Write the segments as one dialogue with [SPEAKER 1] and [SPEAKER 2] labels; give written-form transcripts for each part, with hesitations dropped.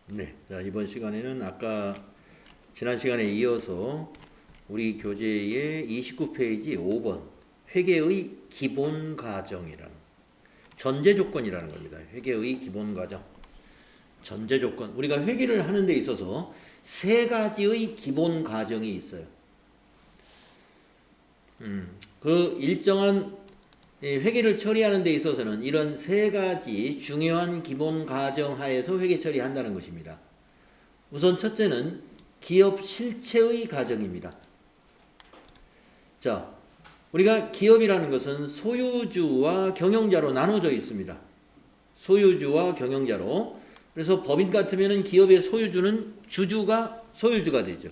[SPEAKER 1] 네, 자, 이번 시간에는 아까 지난 시간에 이어서 우리 교재의 29페이지 5번 회계의 기본 과정이라는 전제 조건이라는 겁니다. 회계의 기본 과정, 전제 조건. 우리가 회계를 하는 데 있어서 세 가지의 기본 과정이 있어요. 그 일정한 회계를 처리하는 데 있어서는 이런 세 가지 중요한 기본 과정 하에서 회계 처리한다는 것입니다. 우선 첫째는 기업 실체의 과정입니다. 자, 우리가 기업이라는 것은 소유주와 경영자로 나눠져 있습니다. 소유주와 경영자로. 그래서 법인 같으면 기업의 소유주는 주주가 소유주가 되죠.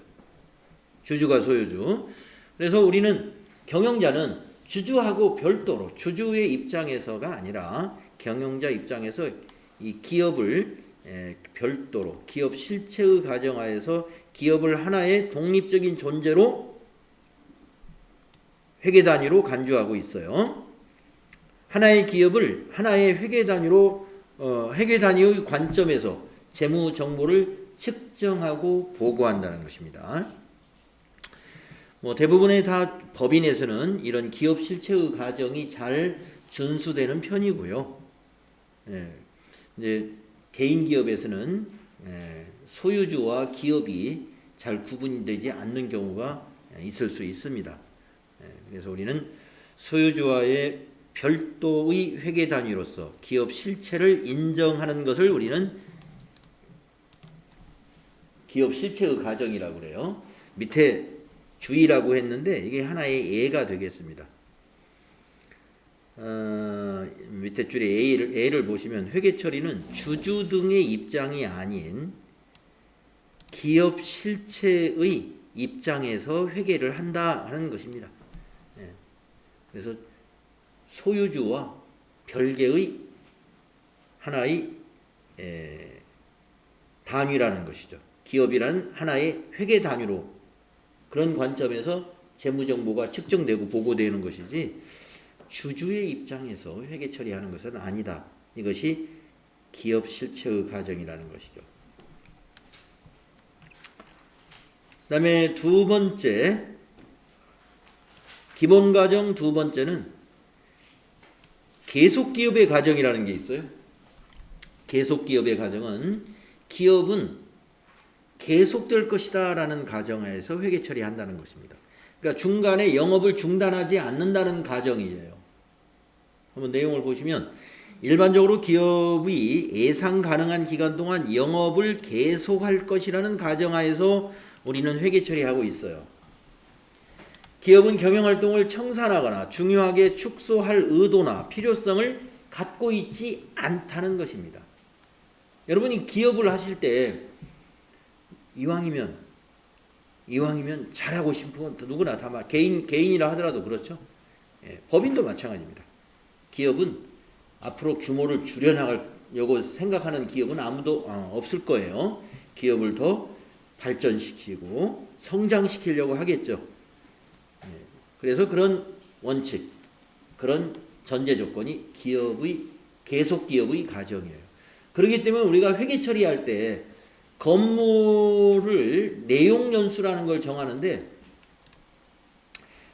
[SPEAKER 1] 주주가 소유주. 그래서 우리는 경영자는 주주하고 별도로 주주의 입장에서가 아니라 경영자 입장에서 이 기업을 별도로 기업 실체의 가정하에서 기업을 하나의 독립적인 존재로 회계 단위로 간주하고 있어요. 하나의 기업을 하나의 회계 단위로 회계 단위의 관점에서 재무 정보를 측정하고 보고한다는 것입니다. 대부분의 다 법인에서는 이런 기업 실체의 과정이 잘 준수되는 편이고요. 이제 개인 기업에서는 소유주와 기업이 잘 구분되지 않는 경우가 있을 수 있습니다. 그래서 우리는 소유주와의 별도의 회계 단위로서 기업 실체를 인정하는 것을 우리는 기업 실체의 과정이라고 그래요. 밑에 주의라고 했는데 이게 하나의 예가 되겠습니다. 밑에 줄에 A를 보시면 회계 처리는 주주 등의 입장이 아닌 기업 실체의 입장에서 회계를 한다 하는 것입니다. 그래서 소유주와 별개의 하나의 단위라는 것이죠. 기업이라는 하나의 회계 단위로 그런 관점에서 재무정보가 측정되고 보고되는 것이지 주주의 입장에서 회계 처리하는 것은 아니다. 이것이 기업 실체의 과정이라는 것이죠. 그 다음에 두 번째 기본 과정 두 번째는 계속기업의 과정이라는 게 있어요. 계속기업의 과정은 기업은 계속될 것이다 라는 가정하에서 회계 처리한다는 것입니다. 그러니까 중간에 영업을 중단하지 않는다는 가정이에요. 한번 내용을 보시면 일반적으로 기업이 예상 가능한 기간 동안 영업을 계속할 것이라는 가정하에서 우리는 회계 처리하고 있어요. 기업은 경영활동을 청산하거나 중요하게 축소할 의도나 필요성을 갖고 있지 않다는 것입니다. 여러분이 기업을 하실 때 이왕이면 잘하고 싶은 건 누구나 다 개인이라 하더라도 그렇죠. 법인도 마찬가지입니다. 기업은 앞으로 규모를 줄여나가려고 생각하는 기업은 아무도 없을 거예요. 기업을 더 발전시키고 성장시키려고 하겠죠. 그래서 그런 원칙, 그런 전제 조건이 계속 기업의 가정이에요. 그렇기 때문에 우리가 회계 처리할 때 건물을 내용연수라는 걸 정하는데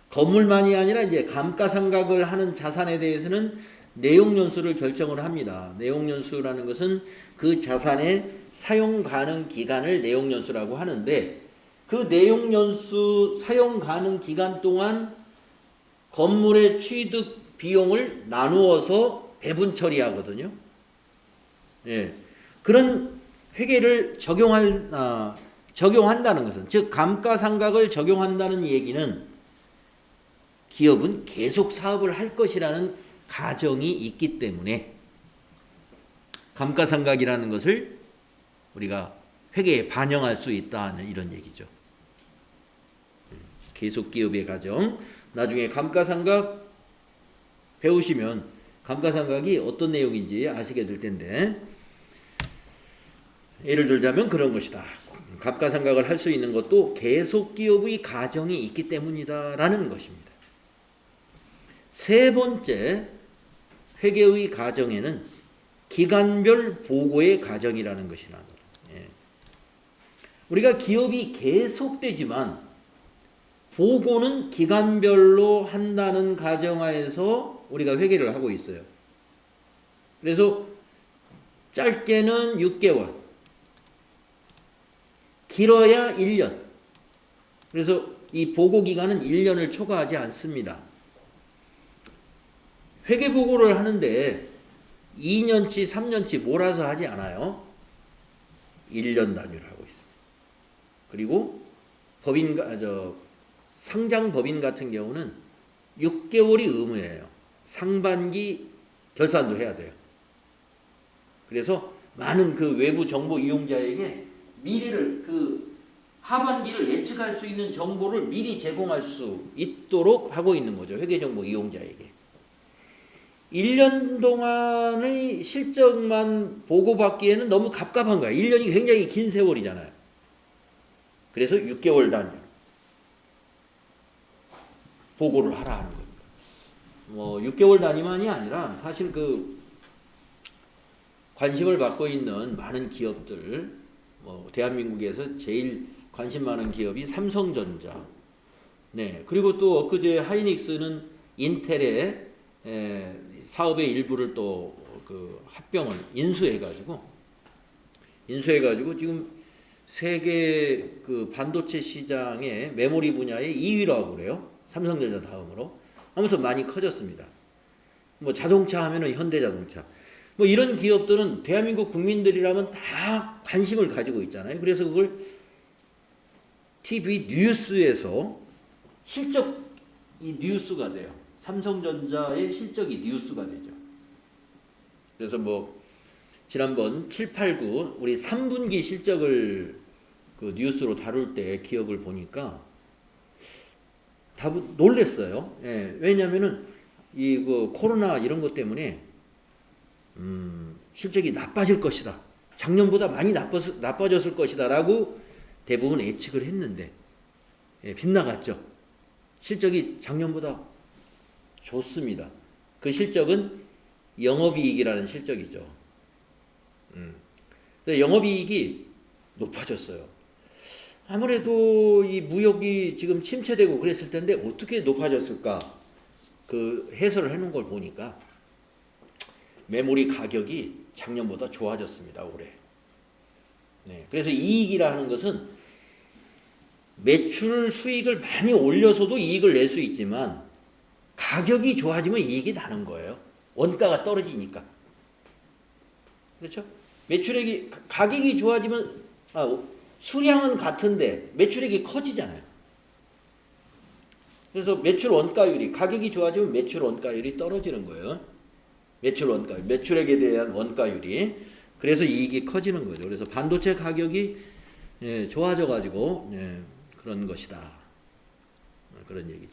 [SPEAKER 1] 건물만이 아니라 이제 감가상각을 하는 자산에 대해서는 내용연수를 결정을 합니다. 내용연수라는 것은 그 자산의 사용 가능 기간을 내용연수라고 하는데 그 내용연수 사용 가능 기간 동안 건물의 취득 비용을 나누어서 배분 처리하거든요. 그런 회계를 적용한다는 것은 즉 감가상각을 적용한다는 얘기는 기업은 계속 사업을 할 것이라는 가정이 있기 때문에 감가상각이라는 것을 우리가 회계에 반영할 수 있다는 이런 얘기죠. 계속 기업의 가정. 나중에 감가상각 배우시면 감가상각이 어떤 내용인지 아시게 될 텐데 예를 들자면 그런 것이다. 감가상각을 할 수 있는 것도 계속기업의 가정이 있기 때문이다 라는 것입니다. 세 번째 회계의 가정에는 기간별 보고의 가정이라는 것이 나옵니다. 예. 우리가 기업이 계속되지만 보고는 기간별로 한다는 가정하에서 우리가 회계를 하고 있어요. 그래서 짧게는 6개월, 길어야 1년. 그래서 이 보고 기간은 1년을 초과하지 않습니다. 회계 보고를 하는데 2년치, 3년치 몰아서 하지 않아요. 1년 단위로 하고 있습니다. 그리고 상장 법인 같은 경우는 6개월이 의무예요. 상반기 결산도 해야 돼요. 그래서 많은 그 외부 정보 이용자에게 미래를 하반기를 예측할 수 있는 정보를 미리 제공할 수 있도록 하고 있는 거죠. 회계정보 이용자에게. 1년 동안의 실적만 보고받기에는 너무 갑갑한 거야. 1년이 굉장히 긴 세월이잖아요. 그래서 6개월 단위 보고를 하라 하는 겁니다. 6개월 단위만이 아니라 사실 관심을 받고 있는 많은 기업들, 대한민국에서 제일 관심 많은 기업이 삼성전자. 네. 그리고 또 엊그제 하이닉스는 인텔의 사업의 일부를 또 합병을 인수해가지고 지금 세계 반도체 시장의 메모리 분야의 2위라고 그래요. 삼성전자 다음으로. 아무튼 많이 커졌습니다. 자동차 하면은 현대자동차. 이런 기업들은 대한민국 국민들이라면 다 관심을 가지고 있잖아요. 그래서 그걸 TV 뉴스에서 실적이 뉴스가 돼요. 삼성전자의 실적이 뉴스가 되죠. 그래서 지난번 7, 8, 9 우리 3분기 실적을 뉴스로 다룰 때 기업을 보니까 다 놀랬어요. 예, 왜냐면은 코로나 이런 것 때문에 실적이 나빠질 것이다. 작년보다 많이 나빠졌을 것이다 라고 대부분 예측을 했는데 빗나갔죠. 실적이 작년보다 좋습니다. 그 실적은 영업이익이라는 실적이죠. 영업이익이 높아졌어요. 아무래도 이 무역이 지금 침체되고 그랬을 텐데 어떻게 높아졌을까? 해설을 해놓은 걸 보니까 메모리 가격이 작년보다 좋아졌습니다. 올해. 네, 그래서 이익이라는 것은 매출 수익을 많이 올려서도 이익을 낼 수 있지만 가격이 좋아지면 이익이 나는 거예요. 원가가 떨어지니까. 그렇죠? 가격이 좋아지면 수량은 같은데 매출액이 커지잖아요. 그래서 매출 원가율이 가격이 좋아지면 매출 원가율이 떨어지는 거예요. 매출 원가율, 매출액에 대한 원가율이. 그래서 이익이 커지는 거죠. 그래서 반도체 가격이 좋아져가지고 그런 것이다. 그런 얘기죠.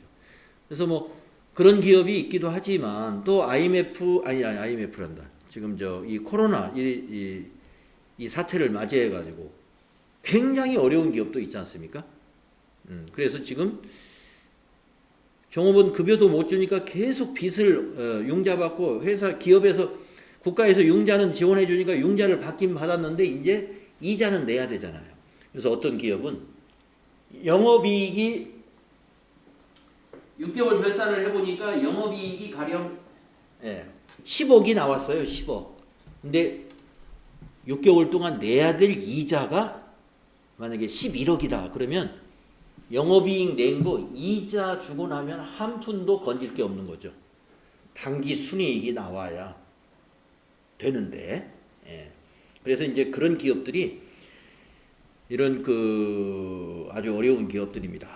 [SPEAKER 1] 그래서 그런 기업이 있기도 하지만 또 IMF란다. 지금 이 코로나 이 사태를 맞이해가지고 굉장히 어려운 기업도 있지 않습니까? 그래서 지금 종업원 급여도 못 주니까 계속 빚을 융자받고 기업에서 국가에서 융자는 지원해 주니까 융자를 받긴 받았는데 이제 이자는 내야 되잖아요. 그래서 어떤 기업은 영업이익이 6개월 결산을 해보니까 영업이익이 가령 10억이 나왔어요. 10억. 근데 6개월 동안 내야 될 이자가 만약에 11억이다. 그러면 영업이익 낸 거 이자 주고 나면 한 푼도 건질 게 없는 거죠. 당기 순이익이 나와야 되는데. 그래서 이제 그런 기업들이 이런 아주 어려운 기업들입니다.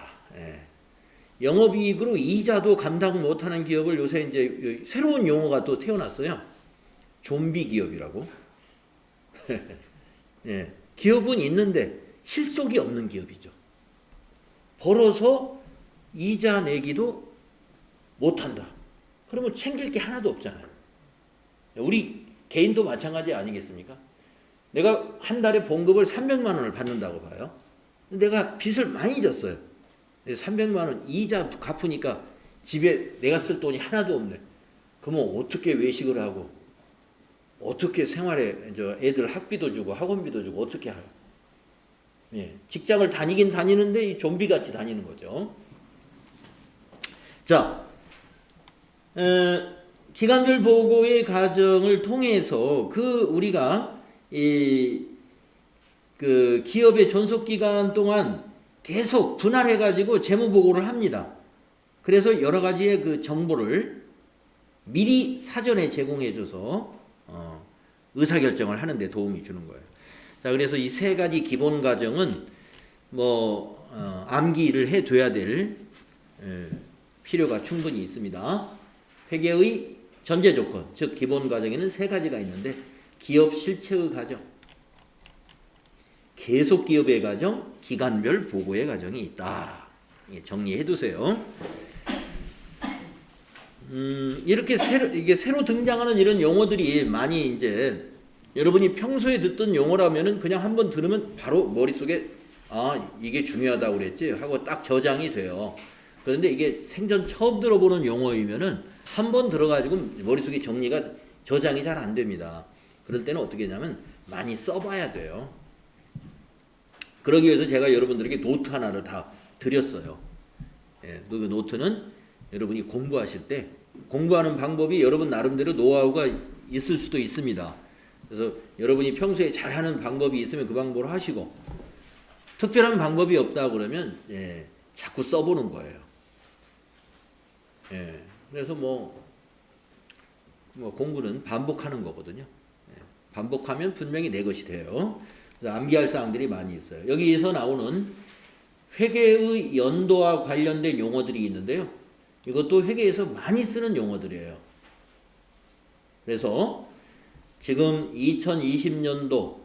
[SPEAKER 1] 영업이익으로 이자도 감당 못하는 기업을 요새 이제 새로운 용어가 또 태어났어요. 좀비 기업이라고. 기업은 있는데 실속이 없는 기업이죠. 벌어서 이자 내기도 못한다. 그러면 챙길 게 하나도 없잖아요. 우리 개인도 마찬가지 아니겠습니까? 내가 한 달에 봉급을 300만 원을 받는다고 봐요. 내가 빚을 많이 졌어요. 300만 원 이자 갚으니까 집에 내가 쓸 돈이 하나도 없네. 그러면 어떻게 외식을 하고 어떻게 생활에 애들 학비도 주고 학원비도 주고 어떻게 해요? 예, 직장을 다니긴 다니는데 이 좀비같이 다니는 거죠. 자, 기간별 보고의 과정을 통해서 우리가 그 기업의 존속 기간 동안 계속 분할해 가지고 재무 보고를 합니다. 그래서 여러 가지의 그 정보를 미리 사전에 제공해 줘서 의사결정을 하는 데 도움이 주는 거예요. 자, 그래서 이 세 가지 기본 과정은 암기를 해 둬야 될 필요가 충분히 있습니다. 회계의 전제 조건, 즉 기본 과정에는 세 가지가 있는데 기업 실체의 과정, 계속 기업의 과정, 기간별 보고의 과정이 있다. 정리해 두세요. 이렇게 이게 새로 등장하는 이런 용어들이 많이 이제 여러분이 평소에 듣던 용어라면은 그냥 한번 들으면 바로 머릿속에 이게 중요하다고 그랬지 하고 딱 저장이 돼요. 그런데 이게 생전 처음 들어보는 용어이면은 한번 들어가지고 머릿속에 저장이 잘 안 됩니다. 그럴 때는 어떻게 하냐면 많이 써봐야 돼요. 그러기 위해서 제가 여러분들에게 노트 하나를 다 드렸어요. 예, 그 노트는 여러분이 공부하실 때 공부하는 방법이 여러분 나름대로 노하우가 있을 수도 있습니다. 그래서 여러분이 평소에 잘하는 방법이 있으면 그 방법으로 하시고 특별한 방법이 없다 그러면 자꾸 써보는 거예요. 그래서 공부는 반복하는 거거든요. 반복하면 분명히 내 것이 돼요. 그래서 암기할 사항들이 많이 있어요. 여기에서 나오는 회계의 연도와 관련된 용어들이 있는데요. 이것도 회계에서 많이 쓰는 용어들이에요. 그래서 지금 2020년도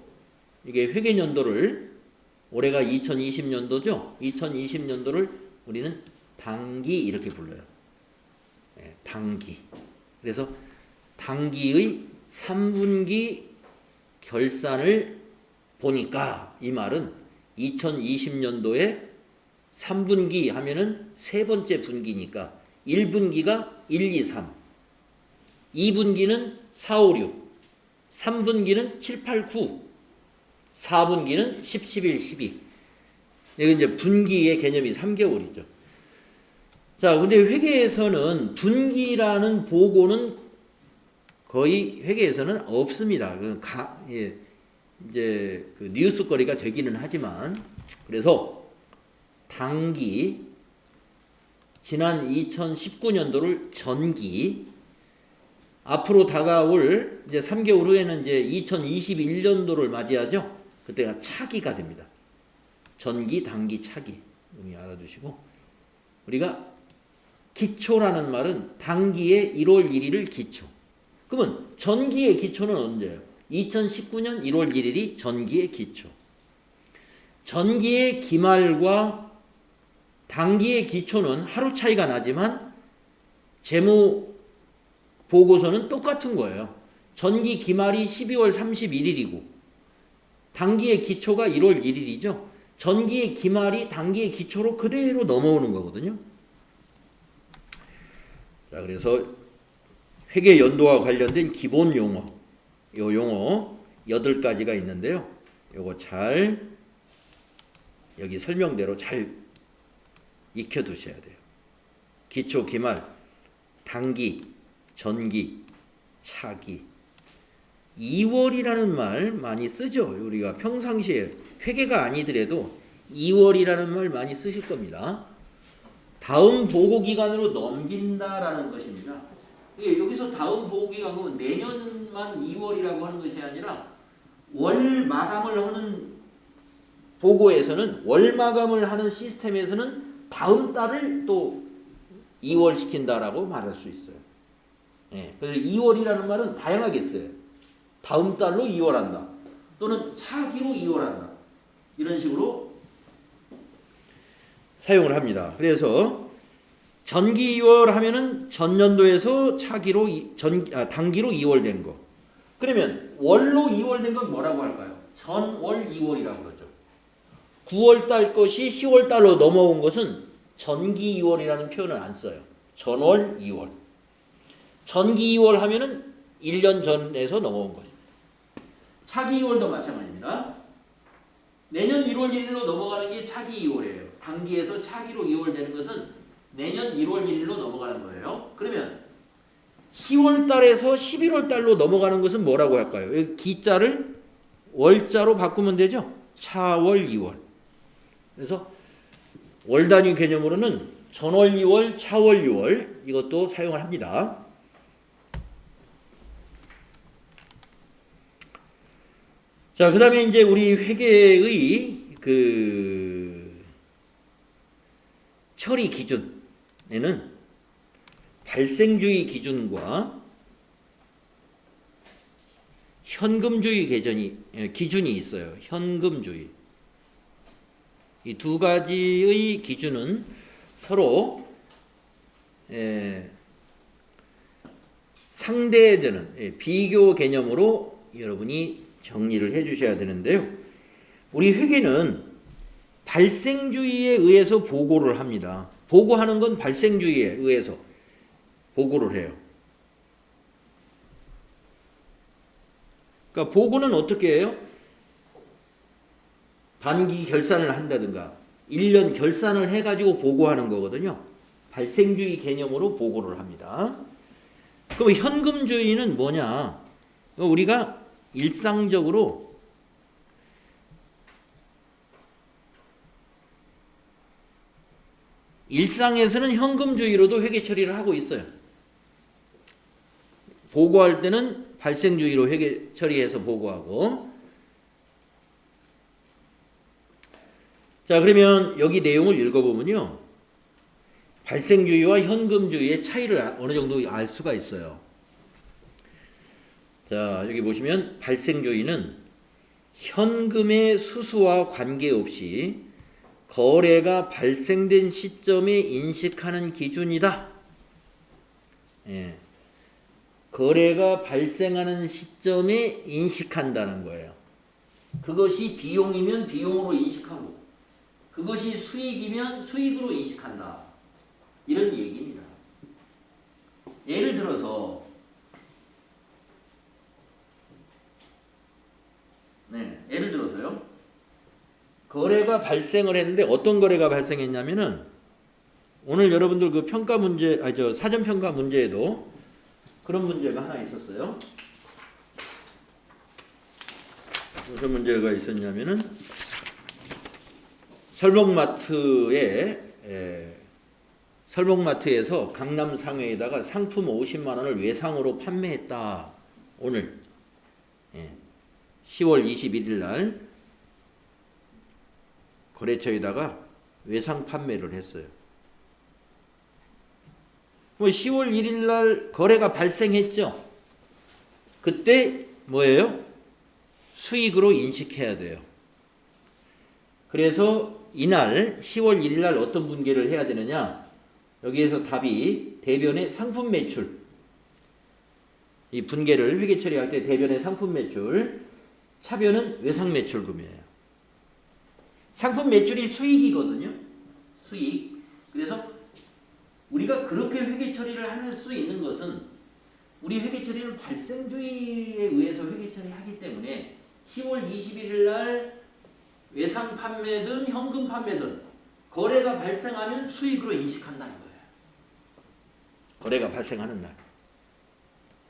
[SPEAKER 1] 이게 회계연도를 올해가 2020년도죠. 2020년도를 우리는 당기 이렇게 불러요. 당기. 그래서 당기의 3분기 결산을 보니까 이 말은 2020년도에 3분기 하면은 세 번째 분기니까 1분기가 1, 2, 3, 2분기는 4, 5, 6, 3분기는 7, 8, 9, 4분기는 10, 11, 12. 여기 이제 분기의 개념이 3개월이죠. 자, 근데 회계에서는 분기라는 보고는 거의 회계에서는 없습니다. 이제 그 뉴스거리가 되기는 하지만 그래서 당기 지난 2019년도를 전기 앞으로 다가올 이제 3개월 후에는 이제 2021년도를 맞이하죠. 그때가 차기가 됩니다. 전기, 단기, 차기. 여기 알아두시고 우리가 기초라는 말은 단기의 1월 1일을 기초. 그러면 전기의 기초는 언제예요? 2019년 1월 1일이 전기의 기초. 전기의 기말과 단기의 기초는 하루 차이가 나지만 재무 보고서는 똑같은 거예요. 전기 기말이 12월 31일이고 단기의 기초가 1월 1일이죠. 전기의 기말이 단기의 기초로 그대로 넘어오는 거거든요. 자, 그래서 회계 연도와 관련된 기본 용어, 요 용어 8가지가 있는데요. 요거 잘 여기 설명대로 잘 익혀 두셔야 돼요. 기초, 기말, 단기, 전기, 차기. 2월이라는 말 많이 쓰죠. 우리가 평상시에 회계가 아니더라도 2월이라는 말 많이 쓰실 겁니다. 다음 보고기간으로 넘긴다라는 것입니다. 여기서 다음 보고기간은 내년만 2월이라고 하는 것이 아니라 월 마감을 하는 보고에서는 월 마감을 하는 시스템에서는 다음 달을 또 2월 시킨다라고 말할 수 있어요. 그래서 2월이라는 말은 다양하게 써요. 다음 달로 2월 한다. 또는 차기로 2월 한다. 이런 식으로 사용을 합니다. 그래서 전기 2월 하면은 전년도에서 차기로 단기로 2월 된 거. 그러면 월로 2월 된 건 뭐라고 할까요? 전월 2월이라고 그러죠. 9월 달 것이 10월 달로 넘어온 것은 전기 2월이라는 표현을 안 써요. 전월 2월. 전기 2월 하면은 1년 전에서 넘어온 거죠. 차기 2월도 마찬가지입니다. 내년 1월 1일로 넘어가는 게 차기 2월이에요. 단기에서 차기로 2월 되는 것은 내년 1월 1일로 넘어가는 거예요. 그러면 10월 달에서 11월 달로 넘어가는 것은 뭐라고 할까요? 여기 기자를 월자로 바꾸면 되죠. 차월 2월. 그래서 월 단위 개념으로는 전월 2월, 차월 6월 이것도 사용을 합니다. 자, 그 다음에 이제 우리 회계의 처리 기준에는 발생주의 기준과 현금주의 기준이 있어요. 현금주의. 이 두 가지의 기준은 서로 상대되는 비교 개념으로 여러분이 정리를 해 주셔야 되는데요. 우리 회계는 발생주의에 의해서 보고를 합니다. 보고하는 건 발생주의에 의해서 보고를 해요. 그러니까 보고는 어떻게 해요? 단기 결산을 한다든가 1년 결산을 해가지고 보고하는 거거든요. 발생주의 개념으로 보고를 합니다. 그럼 현금주의는 뭐냐? 우리가 일상적으로 일상에서는 현금주의로도 회계 처리를 하고 있어요. 보고할 때는 발생주의로 회계 처리해서 보고하고. 자, 그러면 여기 내용을 읽어보면요. 발생주의와 현금주의의 차이를 어느 정도 알 수가 있어요. 자, 여기 보시면 발생주의는 현금의 수수와 관계없이 거래가 발생된 시점에 인식하는 기준이다. 예. 거래가 발생하는 시점에 인식한다는 거예요. 그것이 비용이면 비용으로 인식하고 그것이 수익이면 수익으로 인식한다. 이런 얘기입니다. 예를 들어서 예를 들어서요. 거래가 발생을 했는데 어떤 거래가 발생했냐면은 오늘 여러분들 그 평가 문제, 사전 평가 문제에도 그런 문제가 하나 있었어요. 무슨 문제가 있었냐면은 설목마트에서 강남 상회에다가 상품 50만 원을 외상으로 판매했다. 오늘 10월 21일 날 거래처에다가 외상 판매를 했어요. 10월 1일 날 거래가 발생했죠. 그때 뭐예요? 수익으로 인식해야 돼요. 그래서 이날 10월 1일 날 어떤 분계를 해야 되느냐? 여기에서 답이 대변의 상품 매출. 이 분계를 회계 처리할 때 대변의 상품 매출, 차변은 외상 매출금이에요. 상품 매출이 수익이거든요. 수익. 그래서 우리가 그렇게 회계 처리를 할 수 있는 것은 우리 회계 처리는 발생주의에 의해서 회계 처리하기 때문에 10월 21일 날 외상 판매든 현금 판매든 거래가 발생하면 수익으로 인식한다는 거예요. 거래가 발생하는 날.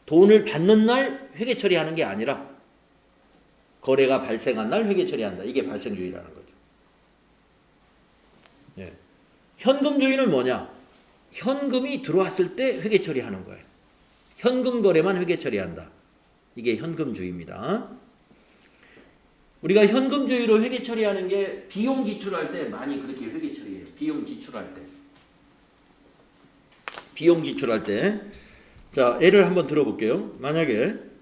[SPEAKER 1] 돈을 받는 날 회계 처리하는 게 아니라 거래가 발생한 날 회계 처리한다. 이게 발생주의라는 거죠. 예. 현금주의는 뭐냐? 현금이 들어왔을 때 회계 처리하는 거예요. 현금 거래만 회계 처리한다. 이게 현금주의입니다. 우리가 현금주의로 회계 처리하는 게 비용 지출할 때 많이 그렇게 회계 처리해요. 비용 지출할 때. 비용 지출할 때. 자, 예를 한번 들어볼게요. 만약에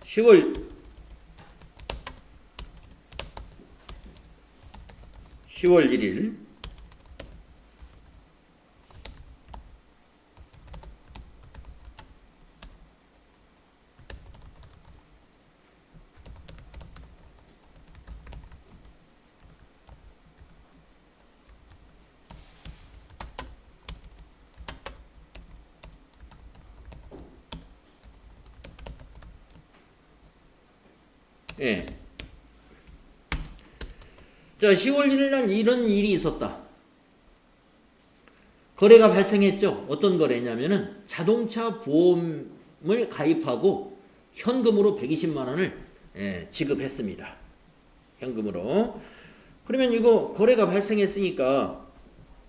[SPEAKER 1] 10월 1일 예. 자, 10월 1일 날 이런 일이 있었다. 거래가 발생했죠. 어떤 거래냐면은 자동차 보험을 가입하고 현금으로 120만 원을 지급했습니다. 현금으로. 그러면 이거 거래가 발생했으니까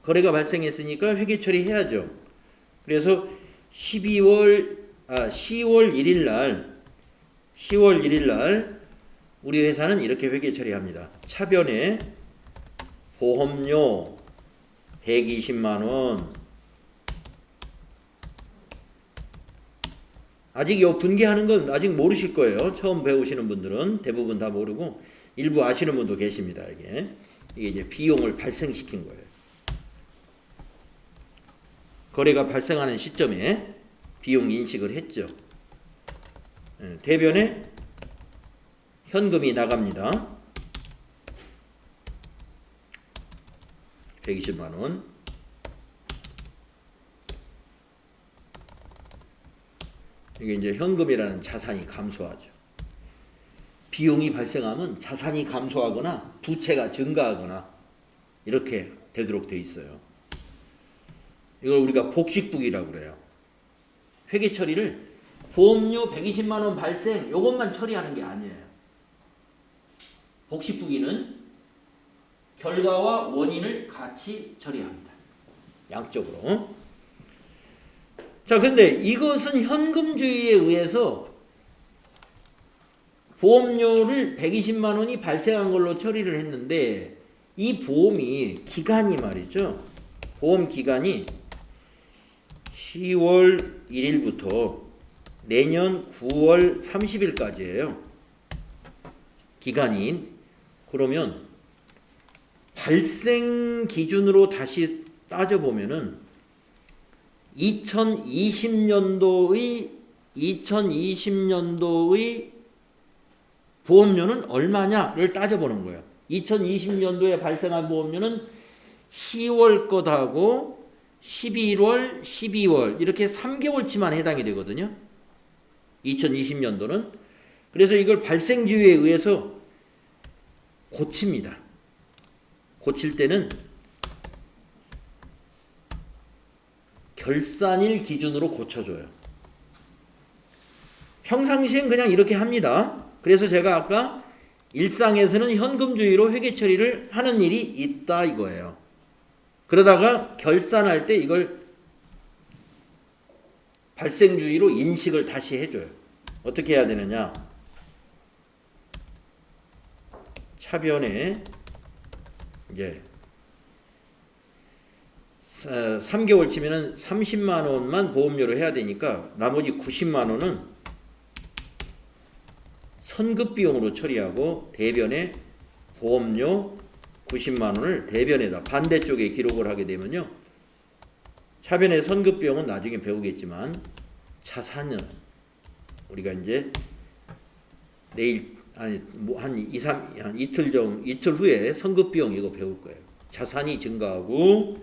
[SPEAKER 1] 회계 처리해야죠. 그래서 10월 1일 날 우리 회사는 이렇게 회계 처리합니다. 차변에 보험료 120만 원. 아직 요 분개하는 건 아직 모르실 거예요. 처음 배우시는 분들은 대부분 다 모르고 일부 아시는 분도 계십니다. 이게 이제 비용을 발생시킨 거예요. 거래가 발생하는 시점에 비용 인식을 했죠. 대변에 현금이 나갑니다. 120만 원. 이게 이제 현금이라는 자산이 감소하죠. 비용이 발생하면 자산이 감소하거나 부채가 증가하거나 이렇게 되도록 돼 있어요. 이걸 우리가 복식부기라고 그래요. 회계 처리를 보험료 120만 원 발생 요것만 처리하는 게 아니에요. 복식부기는 결과와 원인을 같이 처리합니다. 양쪽으로. 자, 근데 이것은 현금주의에 의해서 보험료를 120만 원이 발생한 걸로 처리를 했는데 이 보험이 기간이 말이죠. 보험 기간이 10월 1일부터 내년 9월 30일까지예요. 기간이. 그러면 발생 기준으로 다시 따져보면은 2020년도의 보험료는 얼마냐를 따져보는 거예요. 2020년도에 발생한 보험료는 10월 것하고 11월, 12월 이렇게 3개월치만 해당이 되거든요. 2020년도는. 그래서 이걸 발생주의에 의해서 고칩니다. 고칠 때는 결산일 기준으로 고쳐줘요. 평상시엔 그냥 이렇게 합니다. 그래서 제가 아까 일상에서는 현금주의로 회계 처리를 하는 일이 있다 이거예요. 그러다가 결산할 때 이걸 발생주의로 인식을 다시 해줘요. 어떻게 해야 되느냐? 차변에 이제 3개월 치면은 30만 원만 보험료를 해야 되니까 나머지 90만 원은 선급 비용으로 처리하고 대변에 보험료 90만 원을 대변에다 반대쪽에 기록을 하게 되면요. 차변의 선급 비용은 나중에 배우겠지만 자산은 우리가 이제 내일 한 이틀 후에 선급 비용 이거 배울 거예요. 자산이 증가하고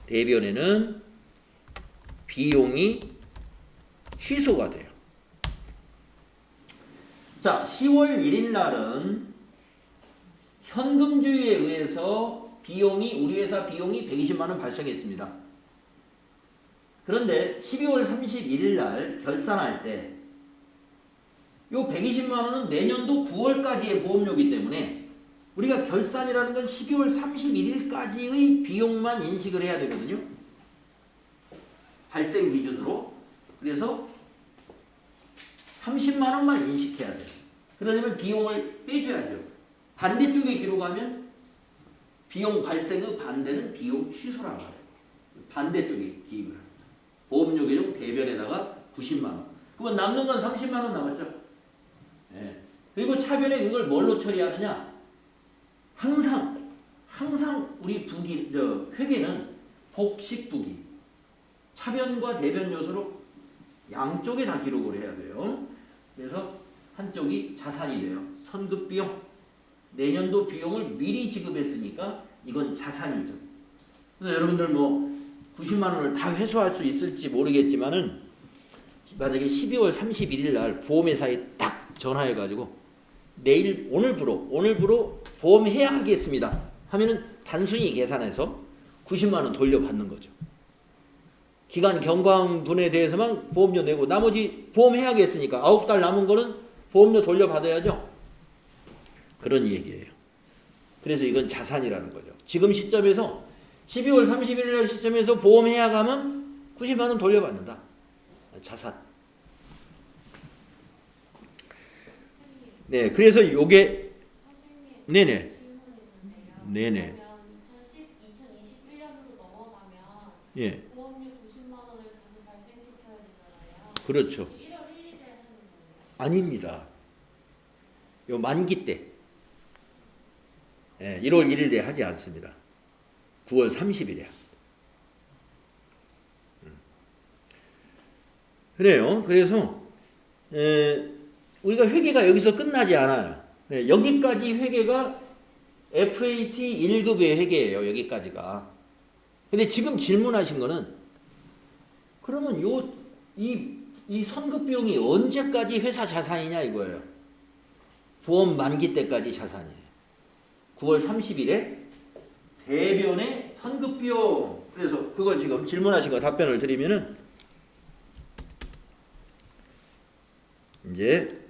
[SPEAKER 1] 대변에는 비용이 취소가 돼요. 자, 10월 1일 날은 현금주의에 의해서 우리 회사 비용이 120만 원 발생했습니다. 그런데 12월 31일 날 결산할 때 요 120만 원은 내년도 9월까지의 보험료이기 때문에 우리가 결산이라는 건 12월 31일까지의 비용만 인식을 해야 되거든요. 발생 기준으로. 그래서 30만 원만 인식해야 돼요. 그러려면 비용을 빼줘야죠. 반대쪽에 기록하면 비용 발생의 반대는 비용 취소라고 해요. 반대쪽에 기입을 합니다. 보험료 계정 대변에다가 90만 원. 그러면 남는 건 30만 원 남았죠. 네. 그리고 차변에 그걸 뭘로 처리하느냐? 항상 우리 회계는 복식부기. 차변과 대변 요소로 양쪽에 다 기록을 해야 돼요. 그래서 한쪽이 자산이 돼요. 선급 비용. 내년도 비용을 미리 지급했으니까 이건 자산이죠. 그래서 여러분들 90만 원을 다 회수할 수 있을지 모르겠지만은 만약에 12월 31일 날 보험회사에 딱 전화해가지고 오늘부로 보험해야 하겠습니다 하면은 단순히 계산해서 90만 원 돌려받는 거죠. 기간 경과분에 대해서만 보험료 내고 나머지 보험해야겠으니까 9달 남은 거는 보험료 돌려받아야죠. 그런 얘기예요. 그래서 이건 자산이라는 거죠. 지금 시점에서 12월 31일 시점에서 보험해야 가면 90만 원 돌려받는다. 자산. 네, 그래서 요게 네네. 네네.
[SPEAKER 2] 2021년으로 넘어가면
[SPEAKER 1] 예.
[SPEAKER 2] 보험료 90만 원을 다시 발생시켜야 되잖아요.
[SPEAKER 1] 그렇죠.
[SPEAKER 2] 1월 1일에 하는 거예요.
[SPEAKER 1] 아닙니다. 요 만기 때. 예, 1월 1일에 하지 않습니다. 9월 30일에. 그래요. 그래서 우리가 회계가 여기서 끝나지 않아요. 네, 여기까지 회계가 FAT 1급의 회계예요. 여기까지가. 근데 지금 질문하신 거는 그러면 이 선급 비용이 언제까지 회사 자산이냐 이거예요. 보험 만기 때까지 자산이에요. 9월 30일에 대변의 선급 비용. 그래서 그걸 지금 질문하신 거 답변을 드리면은 이제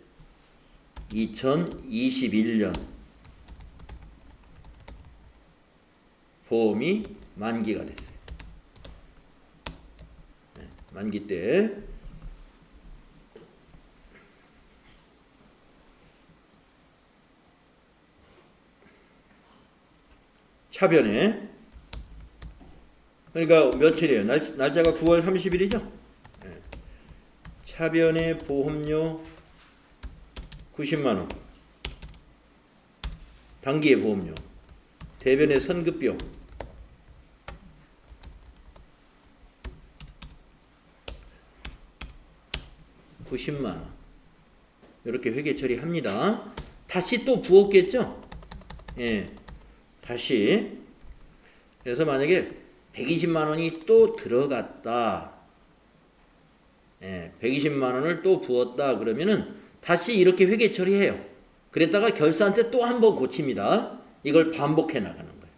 [SPEAKER 1] 2021년 보험이 만기가 됐어요. 네, 만기 때 차변에 그러니까 며칠이에요? 날짜가 9월 30일이죠? 네. 차변의 보험료 90만 원. 단기의 보험료. 대변의 선급비용. 90만 원. 이렇게 회계 처리합니다. 다시 또 부었겠죠? 예. 다시. 그래서 만약에 120만 원이 또 들어갔다. 예. 120만 원을 또 부었다. 그러면은 다시 이렇게 회계 처리해요. 그랬다가 결산 때 또 한 번 고칩니다. 이걸 반복해 나가는 거예요.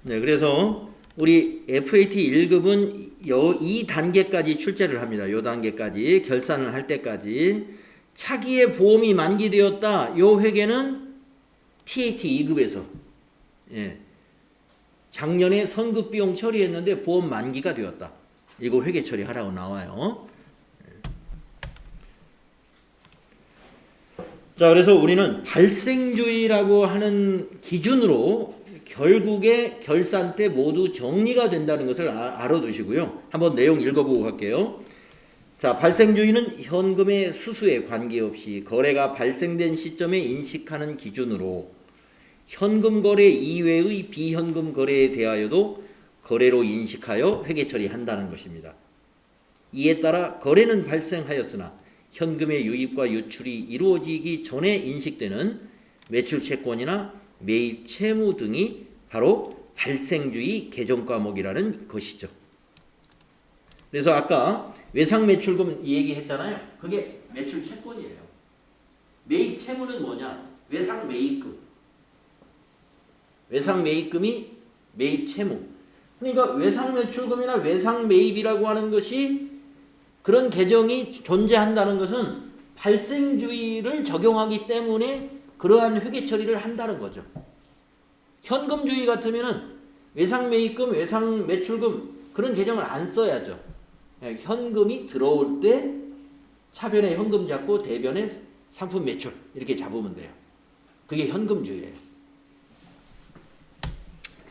[SPEAKER 1] 네, 그래서 우리 FAT 1급은 이 단계까지 출제를 합니다. 이 단계까지 결산을 할 때까지 차기의 보험이 만기되었다. 이 회계는 TAT 2급에서 예, 작년에 선급 비용 처리했는데 보험 만기가 되었다. 이거 회계 처리하라고 나와요. 자, 그래서 우리는 발생주의라고 하는 기준으로 결국에 결산 때 모두 정리가 된다는 것을 알아두시고요. 한번 내용 읽어보고 갈게요. 자, 발생주의는 현금의 수수에 관계없이 거래가 발생된 시점에 인식하는 기준으로 현금 거래 이외의 비현금 거래에 대하여도 거래로 인식하여 회계 처리한다는 것입니다. 이에 따라 거래는 발생하였으나 현금의 유입과 유출이 이루어지기 전에 인식되는 매출 채권이나 매입 채무 등이 바로 발생주의 계정 과목이라는 것이죠. 그래서 아까 외상 매출금 얘기했잖아요. 그게 매출 채권이에요. 매입 채무는 뭐냐? 외상 매입금. 외상 매입금이 매입 채무. 그러니까 외상 매출금이나 외상 매입이라고 하는 것이 그런 계정이 존재한다는 것은 발생주의를 적용하기 때문에 그러한 회계 처리를 한다는 거죠. 현금주의 같으면은 외상 매입금, 외상 매출금 그런 계정을 안 써야죠. 현금이 들어올 때 차변에 현금 잡고 대변에 상품 매출 이렇게 잡으면 돼요. 그게 현금주의예요.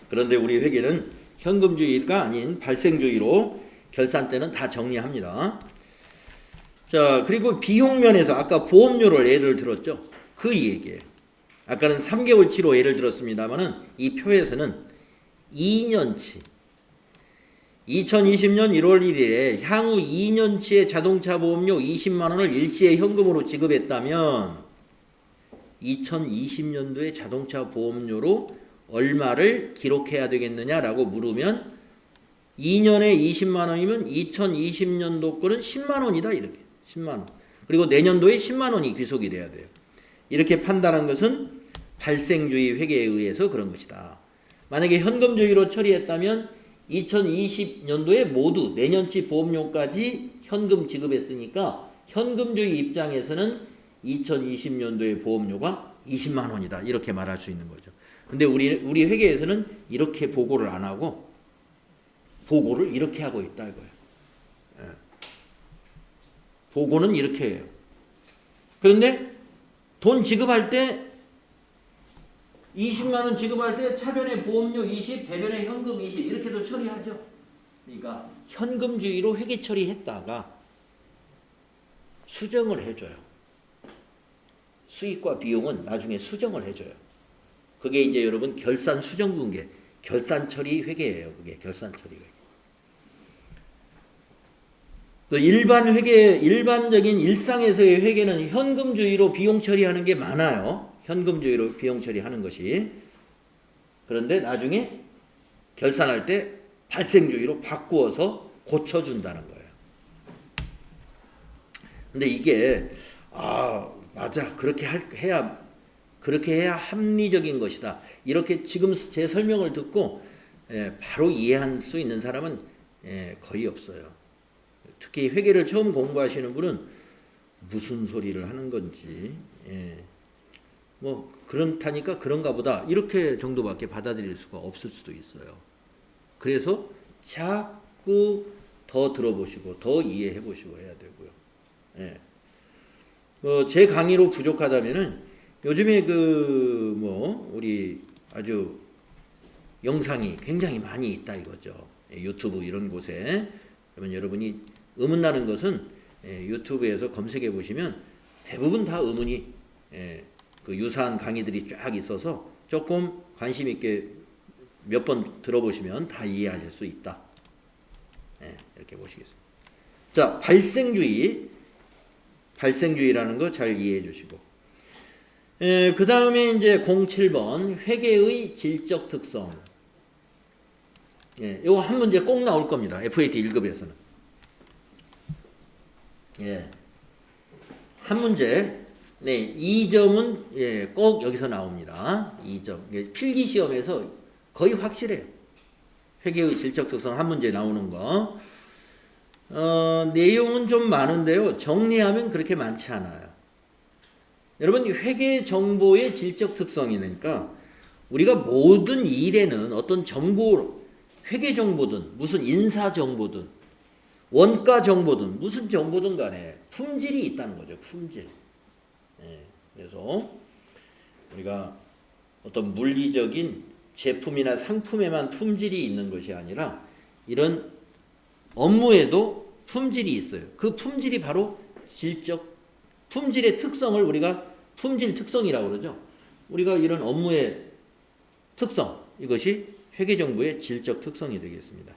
[SPEAKER 1] 그런데 우리 회계는 현금주의가 아닌 발생주의로 결산 때는 다 정리합니다. 자, 그리고 비용면에서 아까 보험료를 예를 들었죠. 그 얘기예요. 아까는 3개월치로 예를 들었습니다만은 이 표에서는 2년치 2020년 1월 1일에 향후 2년치의 자동차 보험료 20만 원을 일시에 현금으로 지급했다면 2020년도에 자동차 보험료로 얼마를 기록해야 되겠느냐라고 물으면 2년에 20만 원이면 2020년도 거는 10만 원이다 이렇게 10만 원. 그리고 내년도에 10만 원이 귀속이 돼야 돼요. 이렇게 판단한 것은 발생주의 회계에 의해서 그런 것이다. 만약에 현금주의로 처리했다면 2020년도에 모두 내년치 보험료까지 현금 지급했으니까 현금주의 입장에서는 2020년도의 보험료가 20만 원이다. 이렇게 말할 수 있는 거죠. 근데 우리 회계에서는 이렇게 보고를 안 하고 보고를 이렇게 하고 있다 이거예요. 예. 보고는 이렇게 해요. 그런데 돈 지급할 때 20만 원 지급할 때 차변에 보험료 20, 대변에 현금 20 이렇게도 처리하죠. 그러니까 현금주의로 회계 처리했다가 수정을 해줘요. 수익과 비용은 나중에 수정을 해줘요. 그게 이제 여러분 결산 수정분계, 결산 처리 회계예요. 그게 결산 처리 회계. 또 일반 회계, 일반적인 일상에서의 회계는 현금주의로 비용 처리하는 게 많아요. 현금주의로 비용 처리하는 것이. 그런데 나중에 결산할 때 발생주의로 바꾸어서 고쳐준다는 거예요. 근데 이게 맞아 그렇게 해야 합리적인 것이다. 이렇게 지금 제 설명을 듣고 바로 이해할 수 있는 사람은 거의 없어요. 특히 회계를 처음 공부하시는 분은 무슨 소리를 하는 건지 뭐 그렇다니까 그런가 보다 이렇게 정도밖에 받아들일 수가 없을 수도 있어요. 그래서 자꾸 더 들어보시고 더 이해해 보시고 해야 되고요. 제 강의로 부족하다면은 요즘에 우리 아주 영상이 굉장히 많이 있다 이거죠. 유튜브 이런 곳에 그러면 여러분이 의문나는 것은 유튜브에서 검색해 보시면 대부분 다 의문이 그 유사한 강의들이 쫙 있어서 조금 관심 있게 몇 번 들어보시면 다 이해하실 수 있다. 이렇게 보시겠습니다. 자, 발생주의라는 거 잘 이해해 주시고. 그 다음에 이제 07번 회계의 질적 특성. 이거 한 문제 꼭 나올 겁니다. FAT 1급에서는. 한 문제. 이 점은 꼭 여기서 나옵니다. 2점. 필기 시험에서 거의 확실해요. 회계의 질적 특성 한 문제 나오는 거. 내용은 좀 많은데요. 정리하면 그렇게 많지 않아요. 여러분 회계 정보의 질적 특성이니까 우리가 모든 일에는 어떤 정보, 회계 정보든 무슨 인사 정보든 원가 정보든 무슨 정보든 간에 품질이 있다는 거죠. 품질. 그래서 우리가 어떤 물리적인 제품이나 상품에만 품질이 있는 것이 아니라 이런 업무에도 품질이 있어요. 그 품질이 바로 품질의 특성을 우리가 품질 특성이라고 그러죠. 우리가 이런 업무의 특성, 이것이 회계정보의 질적 특성이 되겠습니다.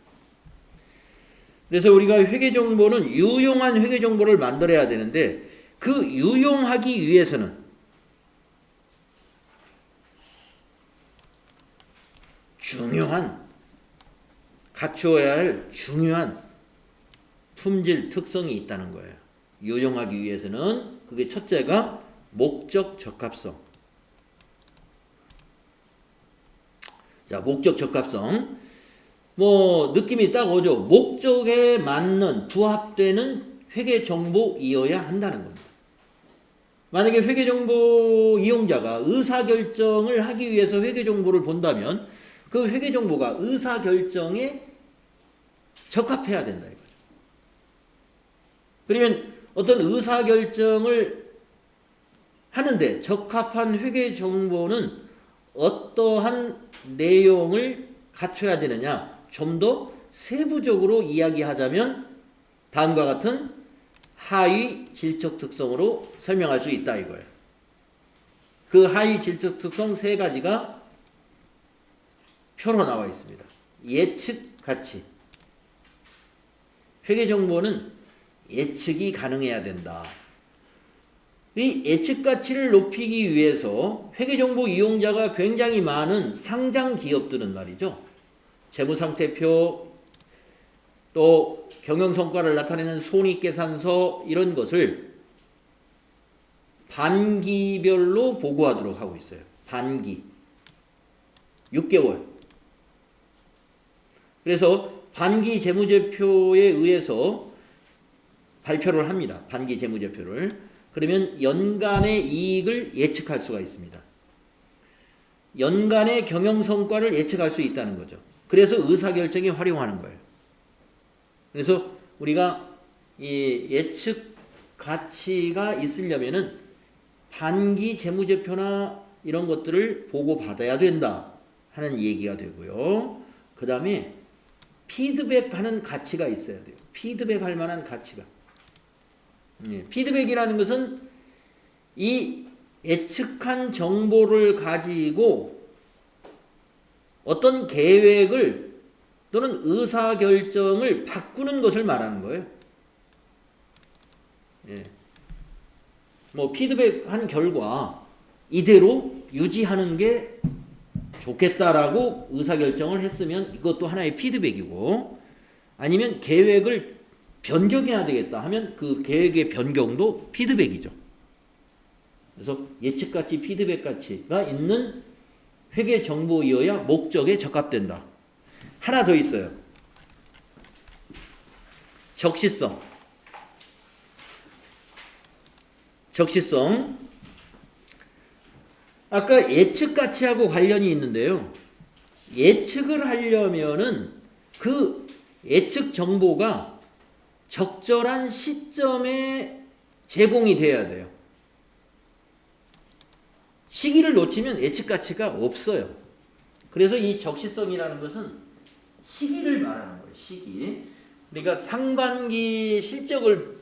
[SPEAKER 1] 그래서 우리가 회계정보는 유용한 회계정보를 만들어야 되는데 그 유용하기 위해서는 갖추어야 할 중요한 품질 특성이 있다는 거예요. 유용하기 위해서는 그게 첫째가 목적 적합성. 자, 목적 적합성. 느낌이 딱 오죠. 목적에 맞는 부합되는 회계 정보이어야 한다는 겁니다. 만약에 회계 정보 이용자가 의사 결정을 하기 위해서 회계 정보를 본다면 그 회계 정보가 의사 결정에 적합해야 된다 이거죠. 그러면 어떤 의사 결정을 하는데 적합한 회계 정보는 어떠한 내용을 갖춰야 되느냐? 좀 더 세부적으로 이야기하자면 다음과 같은 하위 질적 특성으로 설명할 수 있다 이거예요. 그 하위 질적 특성 세 가지가 표로 나와 있습니다. 예측 가치. 회계 정보는 예측이 가능해야 된다. 이 예측 가치를 높이기 위해서 회계정보 이용자가 굉장히 많은 상장 기업들은 말이죠. 재무상태표 또 경영성과를 나타내는 손익계산서 이런 것을 반기별로 보고하도록 하고 있어요. 반기. 6개월. 그래서 반기 재무제표에 의해서 발표를 합니다. 반기 재무제표를. 그러면 연간의 이익을 예측할 수가 있습니다. 연간의 경영성과를 예측할 수 있다는 거죠. 그래서 의사결정에 활용하는 거예요. 그래서 우리가 이 예측 가치가 있으려면은 반기 재무제표나 이런 것들을 보고 받아야 된다 하는 얘기가 되고요. 그 다음에 피드백하는 가치가 있어야 돼요. 피드백할 만한 가치가. 피드백이라는 것은 이 예측한 정보를 가지고 어떤 계획을 또는 의사결정을 바꾸는 것을 말하는 거예요. 뭐 피드백한 결과 이대로 유지하는 게 좋겠다라고 의사결정을 했으면 이것도 하나의 피드백이고, 아니면 계획을 변경해야 되겠다 하면 그 계획의 변경도 피드백이죠. 그래서 예측가치, 피드백가치가 있는 회계정보이어야 목적에 적합된다. 하나 더 있어요. 적시성. 적시성. 아까 예측가치하고 관련이 있는데요. 예측을 하려면은 그 예측 정보가 적절한 시점에 제공이 돼야 돼요. 시기를 놓치면 예측가치가 없어요. 그래서 이 적시성이라는 것은 시기를 말하는 거예요. 시기. 그러니까 상반기 실적을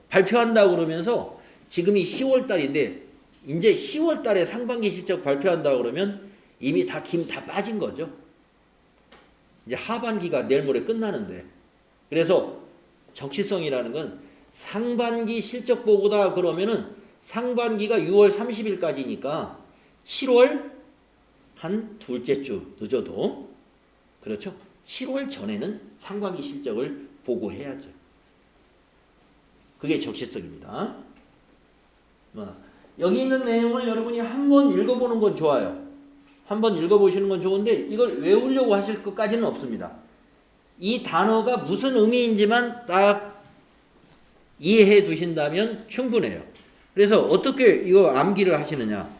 [SPEAKER 1] 발표한다고 그러면서 지금이 10월 달인데 이제 10월 달에 상반기 실적 발표한다고 그러면 이미 다 김 다 빠진 거죠. 이제 하반기가 내일 모레 끝나는데. 그래서 적시성이라는 건 상반기 실적 보고다 그러면은 상반기가 6월 30일까지니까 7월 한 둘째 주 늦어도, 그렇죠? 7월 전에는 상반기 실적을 보고해야죠. 그게 적시성입니다. 여기 있는 내용을 여러분이 한번 읽어보는 건 좋아요. 한번 읽어보시는 건 좋은데 이걸 외우려고 하실 것까지는 없습니다. 이 단어가 무슨 의미인지만 딱 이해해 두신다면 충분해요. 그래서 어떻게 이거 암기를 하시느냐.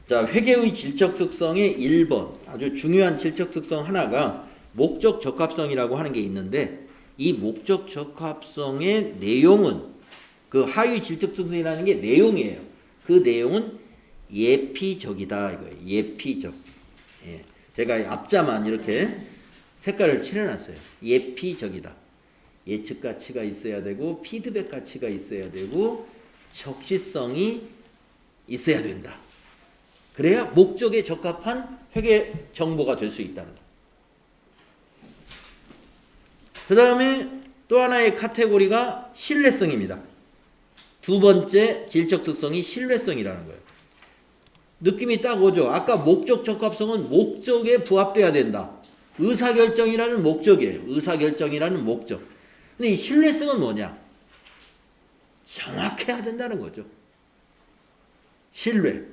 [SPEAKER 1] 자, 회계의 질적 특성의 1번 아주 중요한 질적 특성 하나가 목적 적합성이라고 하는 게 있는데, 이 목적 적합성의 내용은, 그 하위 질적 특성이라는 게 내용이에요. 그 내용은 예피적이다 이거예요. 예피적. 예. 제가 앞자만 이렇게 색깔을 칠해놨어요. 예피적이다. 예측 가치가 있어야 되고 피드백 가치가 있어야 되고 적시성이 있어야 된다. 그래야 목적에 적합한 회계 정보가 될 수 있다는 거예요. 그 다음에 또 하나의 카테고리가 신뢰성입니다. 두 번째 질적 특성이 신뢰성이라는 거예요. 느낌이 딱 오죠. 아까 목적 적합성은 목적에 부합돼야 된다. 의사결정이라는 목적이에요. 의사결정이라는 목적. 근데 이 신뢰성은 뭐냐? 정확해야 된다는 거죠. 신뢰.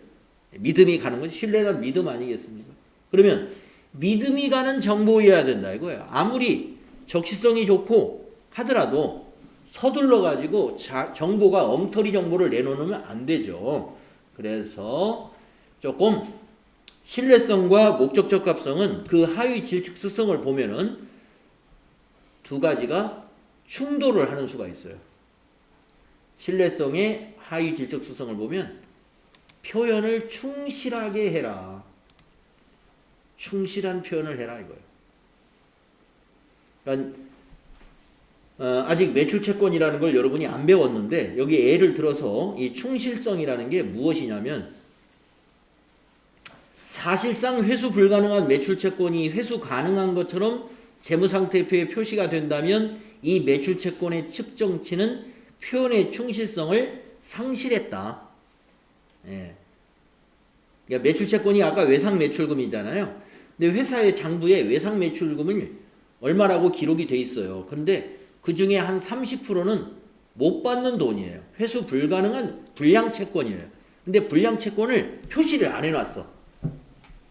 [SPEAKER 1] 믿음이 가는 건 신뢰란 믿음 아니겠습니까? 그러면 믿음이 가는 정보여야 된다 이거예요. 아무리 적시성이 좋고 하더라도 서둘러 가지고 정보가 엉터리 정보를 내놓으면 안 되죠. 그래서 조금 신뢰성과 목적 적합성은 그 하위 질적 특성을 보면은 두 가지가 충돌을 하는 수가 있어요. 신뢰성의 하위 질적 특성을 보면 표현을 충실하게 해라. 충실한 표현을 해라 이거예요. 그러니까 아직 매출채권이라는 걸 여러분이 안 배웠는데 여기 예를 들어서 이 충실성이라는 게 무엇이냐면, 사실상 회수 불가능한 매출채권이 회수 가능한 것처럼 재무상태표에 표시가 된다면 이 매출채권의 측정치는 표현의 충실성을 상실했다. 예. 그러니까 매출채권이 아까 외상매출금이잖아요. 근데 회사의 장부에 외상매출금을 얼마라고 기록이 돼 있어요. 그런데 그 중에 한 30%는 못 받는 돈이에요. 회수 불가능한 불량 채권이에요. 근데 불량 채권을 표시를 안 해놨어.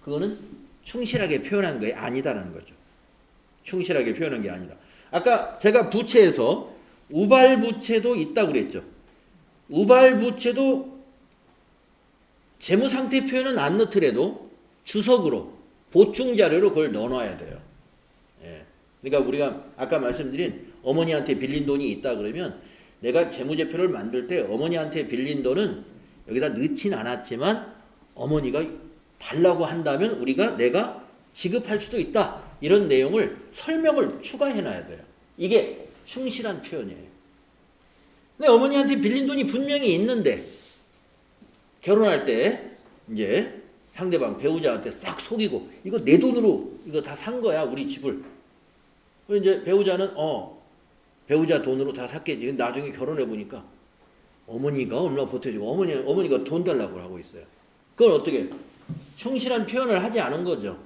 [SPEAKER 1] 그거는 충실하게 표현한 게 아니다라는 거죠. 충실하게 표현한 게 아니다. 아까 제가 부채에서 우발부채도 있다고 그랬죠. 우발부채도 재무상태 표현은 안 넣더라도 주석으로 보충자료로 그걸 넣어놔야 돼요. 예. 그러니까 우리가 아까 말씀드린 어머니한테 빌린 돈이 있다 그러면 내가 재무제표를 만들 때 어머니한테 빌린 돈은 여기다 넣진 않았지만 어머니가 달라고 한다면 내가 지급할 수도 있다. 이런 내용을 설명을 추가해놔야 돼요. 이게 충실한 표현이에요. 근데 어머니한테 빌린 돈이 분명히 있는데 결혼할 때 이제 상대방 배우자한테 싹 속이고 이거 내 돈으로 이거 다 산 거야 우리 집을. 그리고 이제 배우자는 배우자 돈으로 다 샀겠지. 나중에 결혼해 보니까 어머니가 얼마 보태주고 어머니가 돈 달라고 하고 있어요. 그건 어떻게 충실한 표현을 하지 않은 거죠.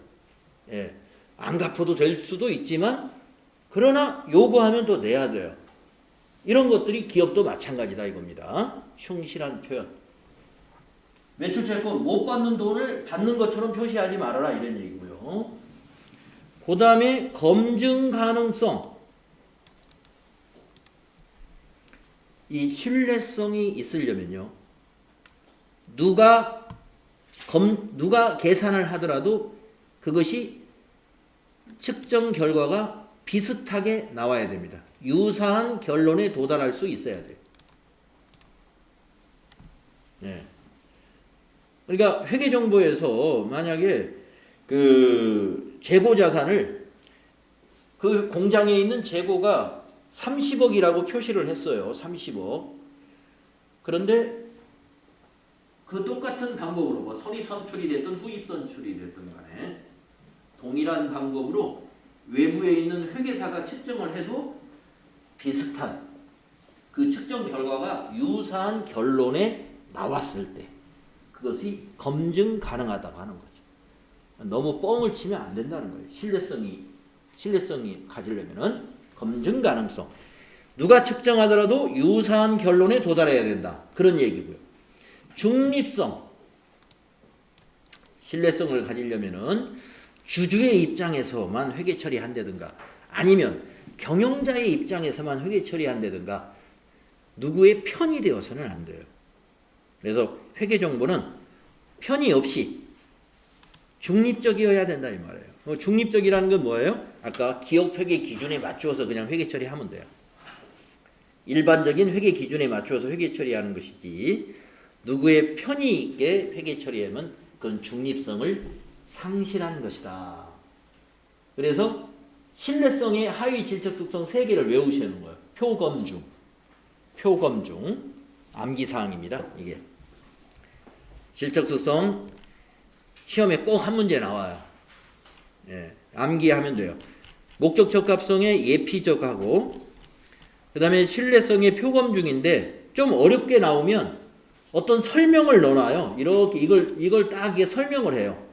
[SPEAKER 1] 예, 안 갚아도 될 수도 있지만 그러나 요구하면 또 내야 돼요. 이런 것들이 기업도 마찬가지다 이겁니다. 충실한 표현. 매출채권 못 받는 돈을 받는 것처럼 표시하지 말아라 이런 얘기고요. 그 다음에 검증 가능성. 이 신뢰성이 있으려면요. 누가 계산을 하더라도 그것이 측정 결과가 비슷하게 나와야 됩니다. 유사한 결론에 도달할 수 있어야 돼요. 네. 그러니까 회계정보에서 만약에 그 재고 자산을 그 공장에 있는 재고가 30억이라고 표시를 했어요. 30억. 그런데 그 똑같은 방법으로 뭐 선입선출이 됐든 후입선출이 됐든 간에 동일한 방법으로 외부에 있는 회계사가 측정을 해도 비슷한 그 측정 결과가 유사한 결론에 나왔을 때 그것이 검증 가능하다고 하는 거죠. 너무 뻥을 치면 안 된다는 거예요. 신뢰성이 가지려면은 검증 가능성. 누가 측정하더라도 유사한 결론에 도달해야 된다. 그런 얘기고요. 중립성. 신뢰성을 가지려면은 주주의 입장에서만 회계 처리한다든가 아니면 경영자의 입장에서만 회계 처리한다든가 누구의 편이 되어서는 안 돼요. 그래서 회계 정보는 편이 없이 중립적이어야 된다 이 말이에요. 중립적이라는 건 뭐예요? 아까 기업 회계 기준에 맞추어서 그냥 회계 처리하면 돼요. 일반적인 회계 기준에 맞추어서 회계 처리하는 것이지 누구의 편이 있게 회계 처리하면 그건 중립성을 상실한 것이다. 그래서 신뢰성의 하위 질적 특성 3개를 외우시는 거예요. 표검중 암기사항입니다. 이게 질적 특성 시험에 꼭 한 문제 나와요. 예, 암기하면 돼요. 목적 적합성의 예피적하고 그 다음에 신뢰성의 표검중인데 좀 어렵게 나오면 어떤 설명을 넣어놔요. 이렇게 이걸 딱 이게 설명을 해요.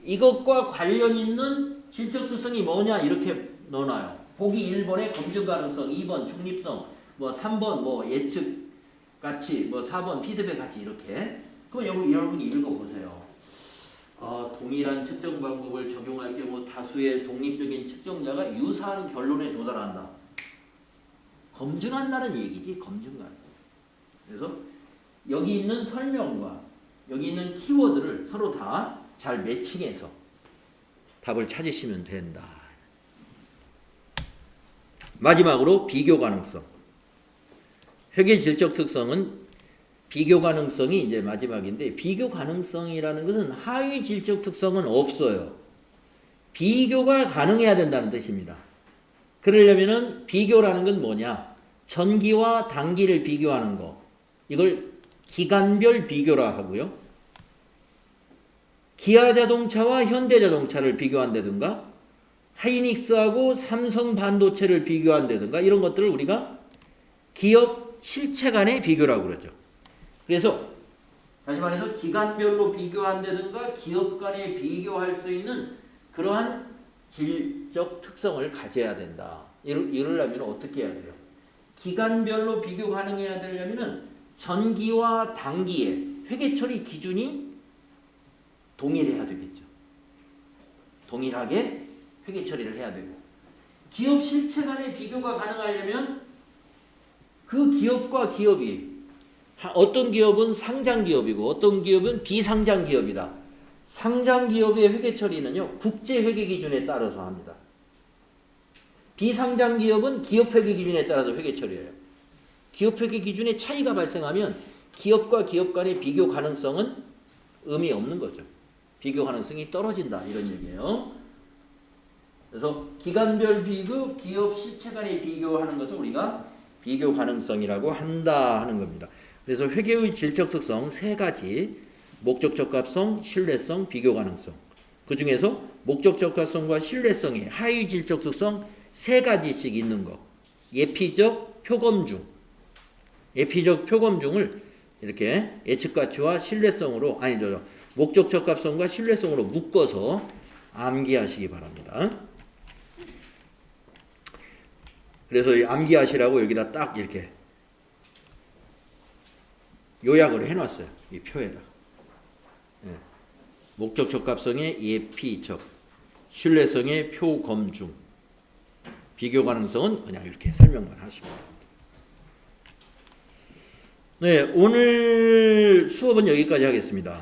[SPEAKER 1] 이것과 관련 있는 질적 특성이 뭐냐 이렇게 넣어놔요. 보기 1번에 검증 가능성, 2번 중립성, 뭐 3번 뭐 예측 같이, 뭐 4번 피드백 같이 이렇게. 그럼 여러분이 읽어보세요. 동일한 측정 방법을 적용할 경우 다수의 독립적인 측정자가 유사한 결론에 도달한다. 검증한다는 얘기지, 검증한. 그래서 여기 있는 설명과 여기 있는 키워드를 서로 다 잘 매칭해서 답을 찾으시면 된다. 마지막으로 비교 가능성. 회계 질적 특성은 비교 가능성이 이제 마지막인데 비교 가능성이라는 것은 하위 질적 특성은 없어요. 비교가 가능해야 된다는 뜻입니다. 그러려면은 비교라는 건 뭐냐? 전기와 단기를 비교하는 거. 이걸 기간별 비교라 하고요. 기아자동차와 현대자동차를 비교한다든가 하이닉스하고 삼성반도체를 비교한다든가 이런 것들을 우리가 기업 실체 간의 비교라고 그러죠. 그래서 다시 말해서 기간별로 비교한다든가 기업 간에 비교할 수 있는 그러한 질적 특성을 가져야 된다. 이러려면 어떻게 해야 돼요? 기간별로 비교 가능해야 되려면은 전기와 단기의 회계 처리 기준이 동일해야 되겠죠. 동일하게 회계 처리를 해야 되고, 기업 실체 간의 비교가 가능하려면 그 기업과 기업이, 어떤 기업은 상장 기업이고 어떤 기업은 비상장 기업이다. 상장 기업의 회계 처리는요, 국제 회계 기준에 따라서 합니다. 비상장 기업은 기업 회계 기준에 따라서 회계 처리해요. 기업 회계 기준에 차이가 발생하면 기업과 기업 간의 비교 가능성은 의미 없는 거죠. 비교 가능성이 떨어진다, 이런 얘기예요. 그래서 기간별 비교, 기업 실체 간의 비교하는 것을 우리가 비교 가능성이라고 한다 하는 겁니다. 그래서 회계의 질적 특성 세 가지, 목적 적합성, 신뢰성, 비교 가능성. 그 중에서 목적 적합성과 신뢰성의 하위 질적 특성 세 가지씩 있는 거. 예피적, 표검중. 예피적, 표검중을 이렇게 예측 가치와 신뢰성으로, 목적 적합성과 신뢰성으로 묶어서 암기하시기 바랍니다. 그래서 암기하시라고 여기다 딱 이렇게 요약을 해놨어요. 이 표에다. 예. 목적 적합성의 예피적, 신뢰성의 표검중, 비교 가능성은 그냥 이렇게 설명만 하시면 됩니다. 네, 오늘 수업은 여기까지 하겠습니다.